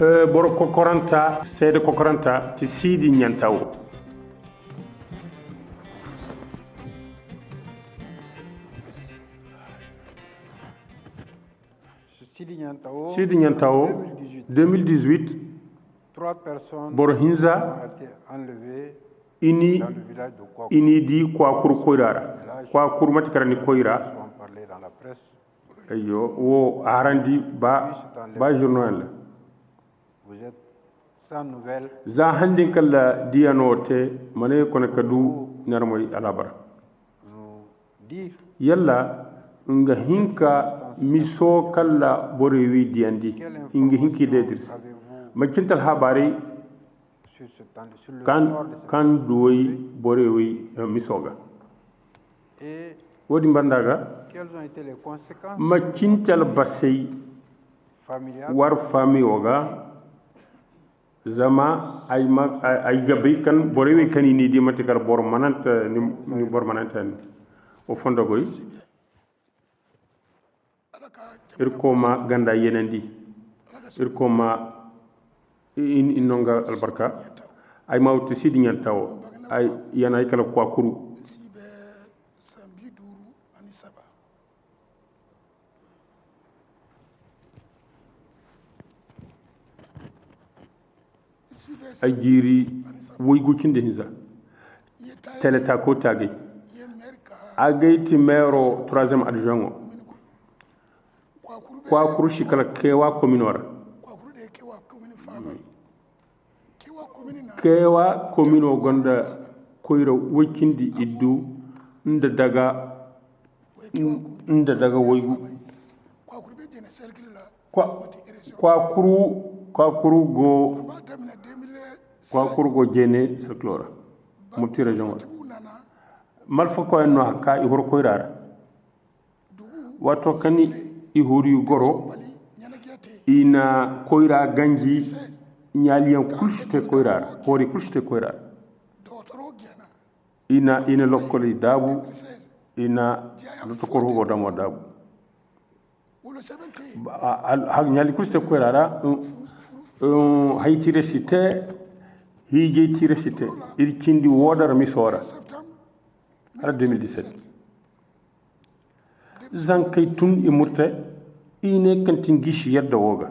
boro kokoranta seede kokoranta ti siidi ñantawo Sidi Nyantao 2018 boro hinza ini di Kwakuru koirara Kwakuru matikarani koira ayo wo arandi ba journal za handin kala dianote mane kono kadu narmoy alabara yalla nga hinka miso kala borewi diandi inga hinki dedris makintal habari kan duoy borewi misoga wodi bandaga makintal basay war fami oga zama ay gabe kan borewi kanini di matikar bor mananta ni bor mananta o fondo goy irkoma ganda yenendi irkoma inonga albarka ay mawti sidi nyantawo ay yana ay kala Kwakuru ay jiri woygu cinde hinza teleta ko tagi agayti maire 3e adjoint Kwakuru shikala kewa communora kewa commune gonda koyro wikindi iddu nda daga woygu Kwakuru go jene circlora mutti region malfa ko en no hakka i hor koyrara wato kani i hori goro ina koyra ganji nyaliyan kulshte koyrara hori kulshte koyrara ina lokkoli dabu ina lotokoro go damo dabu ha nyali kulshte koyrara hayti resite hije tiresite irkindi wodar misora ara 2017 zankay tun imurte ine kantin gishi yadda woga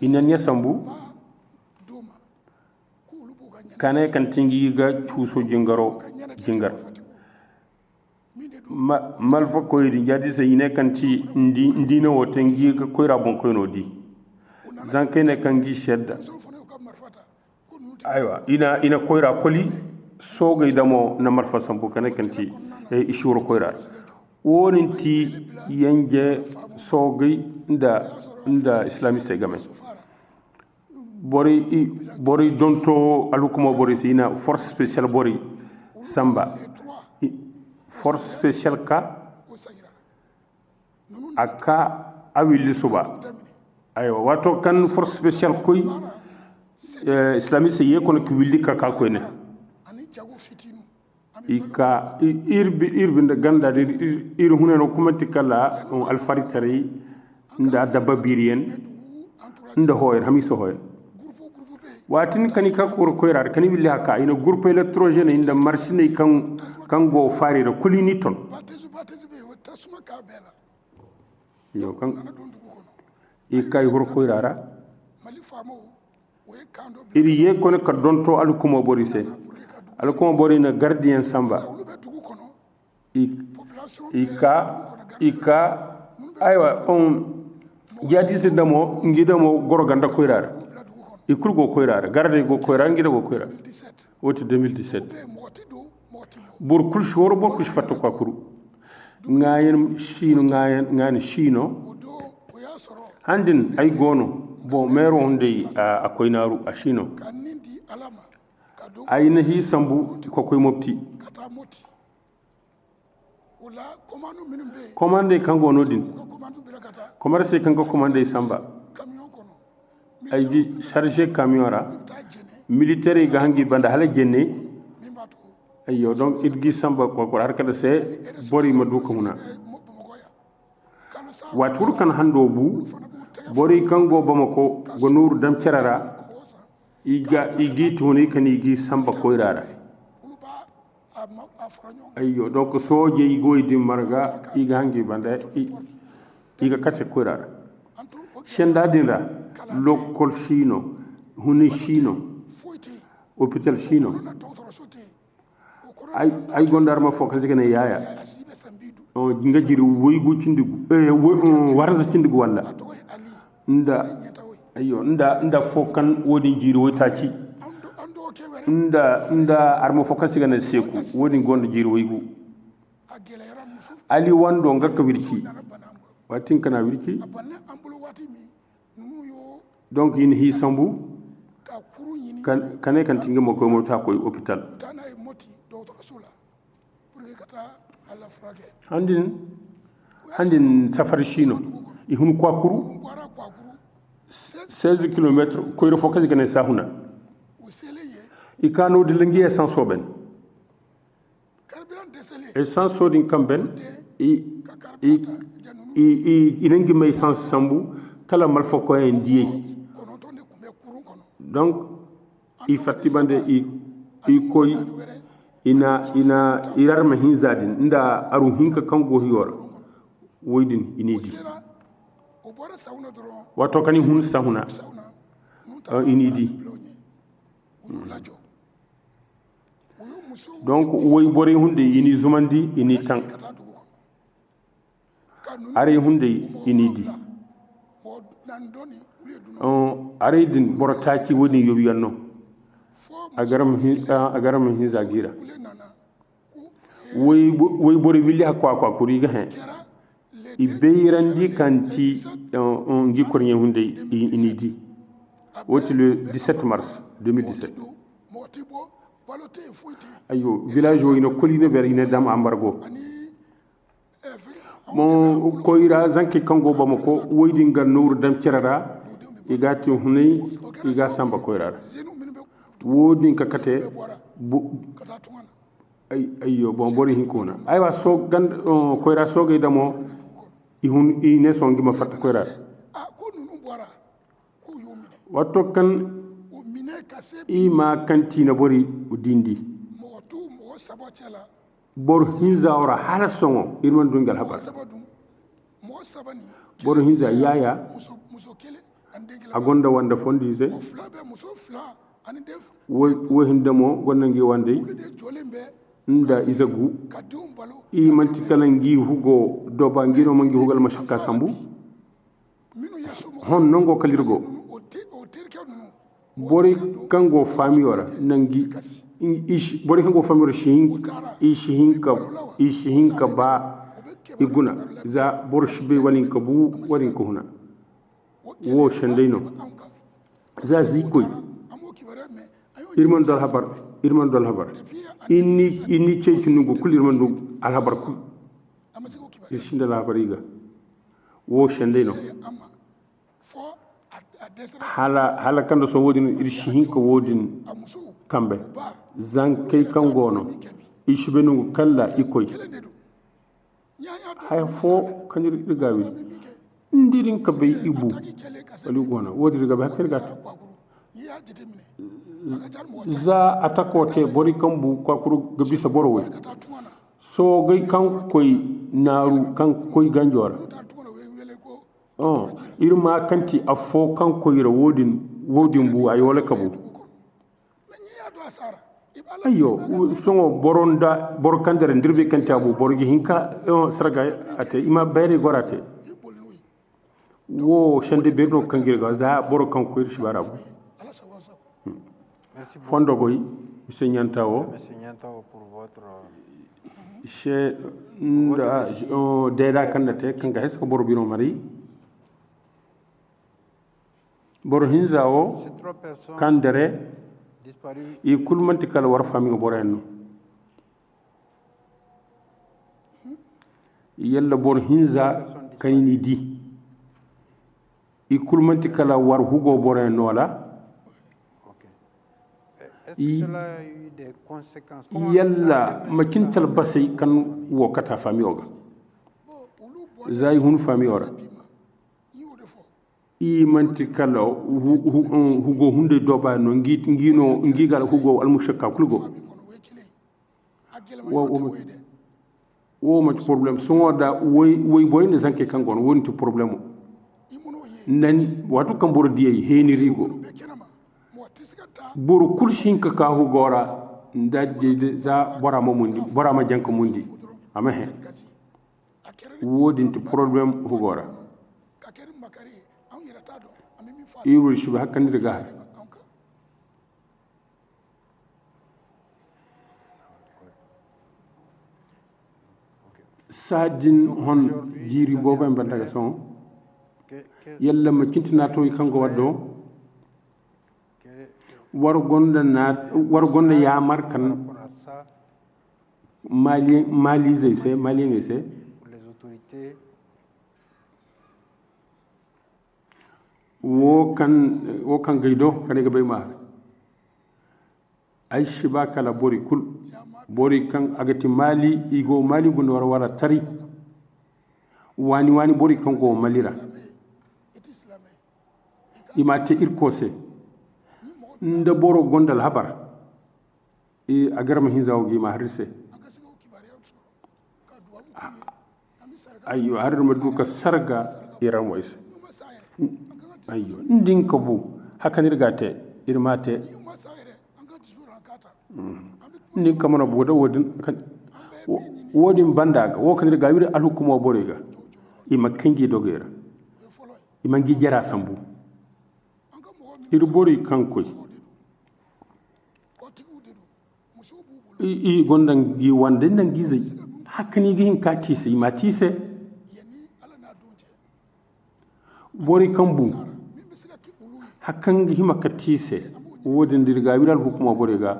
ina nya sambu kane kantin giga chuso jingar malfa koyri jadi se ine kanti ndina wotengi ga koyra bon koyno di zankay ne kangi shedda aywa ina koyra koli sogay damo na marfa sambu kane kanti ishuro koyra woninti yanje sogay nda islamiste game bori donto alukuma bori sina force spéciale bori samba force spéciale ka aka awili suba aywa wato kan force spéciale koy islamiste ye kono ki willi ka koyne ika irbinda ganda ir huneno kumati kala alfaritari nda dabba birien nda hoyer hamiso hoyer watin kani ka kur koyrar kani willi haka ina groupe électrogène inda marchine kan go farira kulini ton yo kan ikay hur koyrara iri ye kono ka donto alkumo borise alkumo borina gardien samba ika aywa jadi se damo ngidamo goroganda koyrara ikurgo koyrara garde go koyrara ngida go koyrara woti 2017 bur kulsh wor bor kush fatto Kwakuru ngayen shino handin ay gono bo mero honde a koynaru a shino ayna hi sambu ko koy mopti commande kango nodin commerce kango commande samba ayji chargé camion ra militaire ga hangi banda hala jenne ayo donc idgi samba ko har kada se bori madu ko huna watur kan hando bu bori kango bamako gonur dam cerara iga igi tuni kan igi samba koirara ayyo donc soje igo idi marga iga hangi bande iga kace koirara shenda dinra lokol shino huni shino hôpital shino ay gondar ma fokal jigene yaya o nga jiri woygu cindigu warza cindigu walla nda fokan wodi jiri woytaci nda arma fokan sigana seku wodi gondo jiri woygu ali wando ngakka wirki watin kana wirki donc in hi sambu kane kan tinga mo ko mo ta koy hôpital handin safar shino ihun kwa kuru 16 km ko ro fokas gane sahuna ikano de lengi essence soben essence sodin kamben inengi may essence sambu kala mal foko en dié donc i fatibande i koy ina irarma hinzadin nda aru hinka kango hiyora woydin inidi wato kani hun sahuna inidi donc woy bore hunde ini zumandi ini tan are hunde inidi are din borotaki woni yobiyanno agaram hinza gira woy bore willi hakwa kuriga hen ibeyrandi kanti ngikornye hunde inidi woti le 17 mars 2017 ayo village o ino colline vers ine dam embargo mo koira zanki kango bamako woydi ngal nour dam cerara igati hunay iga samba koira wodi kakate ayyo bon bori hinkuna aywa so gand koira sogay damo ihun ine songi ma fat koira watto kan ima kantina bori dindi bor hinza ora hala songo irman dungal habar bor hinza yaya agonda wanda fondize wo hindamo gonnangi wande nda izagu i manti kala ngi hugo doba ngino mangi hugal mashaka sambu hon nongo kalirgo bori kango fami wara nangi bori kango fami wara ishinka ba iguna za borshbe walin kabu walin kuhuna wo shandeno za zikoy irman dal habar inni ceyci nugo kul irman dal habar kul ishinda la habar iga wo shandeno hala kando so wodin irshihin ko wodin kambe zan kay kangono ishbenu kala ikoy hay fo kanir digawi ndirin ka bay ibu wali gona wodi diga ba kër gat za atakote bori kambu ko kuru gabi sa boro way so gay kan koy naru kan koy ganjora irma kanti afo kan koyra wodin bu ay wala kabu ayo songo boronda bor kandere ndirbe kanti abu borgi hinka saraga ate ima bayre gorate wo shande berno kangirga za boro kan koyr shibarabu fondo boy monsieur Nyantao pour votre chez nda deda kandate kanga hesko boro bino mari boro hinzao kandere i kulmanti kala war fami borenno yalla boro hinza kanini di i kulmanti kala war hugo borenno wala est-ce que cela a eu des conséquences yalla makintal basay kan wokata fami oga zay hun fami ora i manti kala hugo hunde doba no ngino ngigal hugo almushakka kulgo wo ma problème so da woy boy ne zanke kangon wonti problème nan watu kamboro diye heni rigo buru kulshin ka hugora ndaje za bora ma janka mundi ama he wodinti problème hugora iwul shuba hakkan daga sadin hon jiri boba en bandaga son yalla ma kintina to kango waddo war gonda ya markan mali zai sai mali ne sai wo kan gaido kane ga bai ma ai shi ba kala bori kan agati mali igo mali gun wara tari wani bori kan go malira imate irkose nda boro gondal habar agarma hinzawo gi ma harise ayyo har ma duka sarga iran wais ayyo ndin ko bu hakani rigate irmate ndin kamana boda wodin bandaga wo kan riga wiri alhukumo borega ima kangi dogera ima ngi jara sambu ir bori kankoy i gondan gi wande nan gizai hakani gi hin katise ima tise bori kambu hakan gi hima katise wodin dirga wiral hukuma borega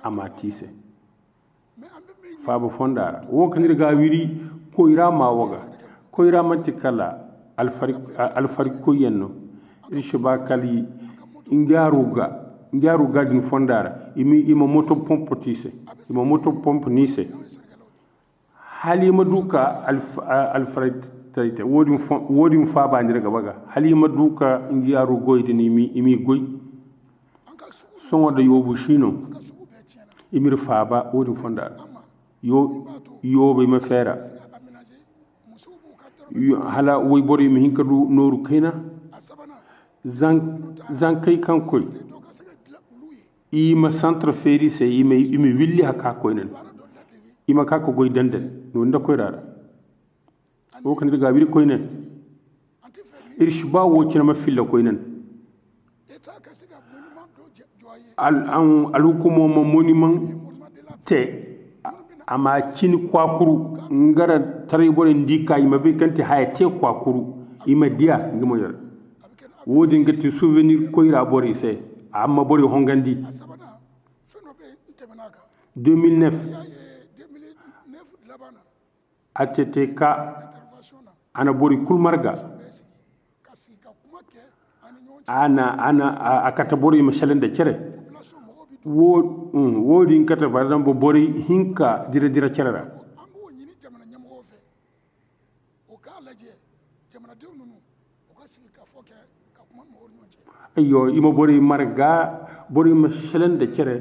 amatise fabo fondara wo kan dirga wiri ko ira ma waga ko ira mantikala alfarik ko yenno rishiba kali ngaruga din fondara ima moto pompe tise ima moto pompe nise hali maduka alfarik tayte wodin faba ndira gabaga hali maduka ngaru goyde ni imi goy songo da yobu shino imir faba wodin fondara yo be ma fera hala woy bori mi hinkadu noru kaina zan kai kan koy ima centre feri se ima willi haka koynen ima ka ko goy danden no nda koy rara o kan diga wir koynen irshba wo kina ma filla koynen al hukumo mo monument te ama kini kwakuru ngara tare bore ndika ima be kanti hayate kwakuru ima dia ngimo yara wodi ngati souvenir koyra bori se amma bori hongandi 2009 ATTK ana bori kulmarga ana akata bori mashalenda kere wodi ngata par exemple bori hinka dira kerera ayyo ima bori marga bori mashalenda kere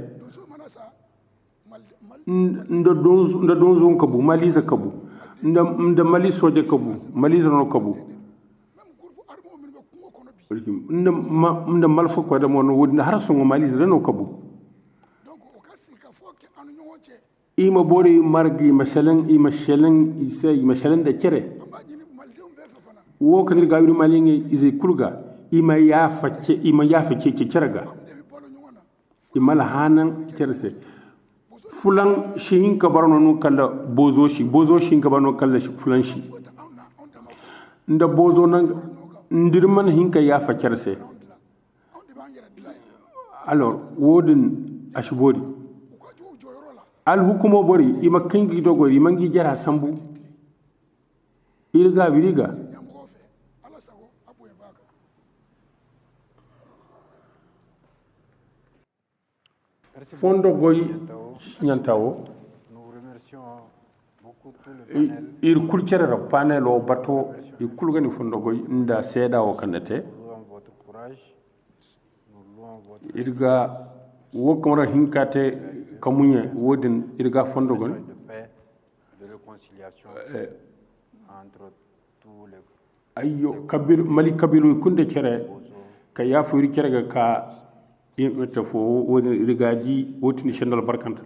nda donzon kabu maliza kabu nda mali soje kabu maliza no kabu nda malfo ko da mon wodi har songo maliza no kabu ima bori margi mashalan isa da kere wo kan ga yuri malinge izai kulga ima ya fice ke kiraga ima lahanan kirse fulan shi hinka barno nun kalla bozo shi hinka barno kalla fulan shi nda bozo nan ndirman hinka ya fa kirse alors wodin ashbori al hukumo bori ima kingi dogori mangi jara sambu biriga fondo goy nyantawo ir kulcerera panel o bato i kulgani fondo goy nda seeda o kanete courage. Nous louons votre irga wo kamara hinkate kamunye wodin irga fondogon message de paix, de réconciliation entre tous les ayyo kabil mali kabilu kunde cere ka yafu iri cere ka imeta fo wodin irgaji wotini shendal barkanta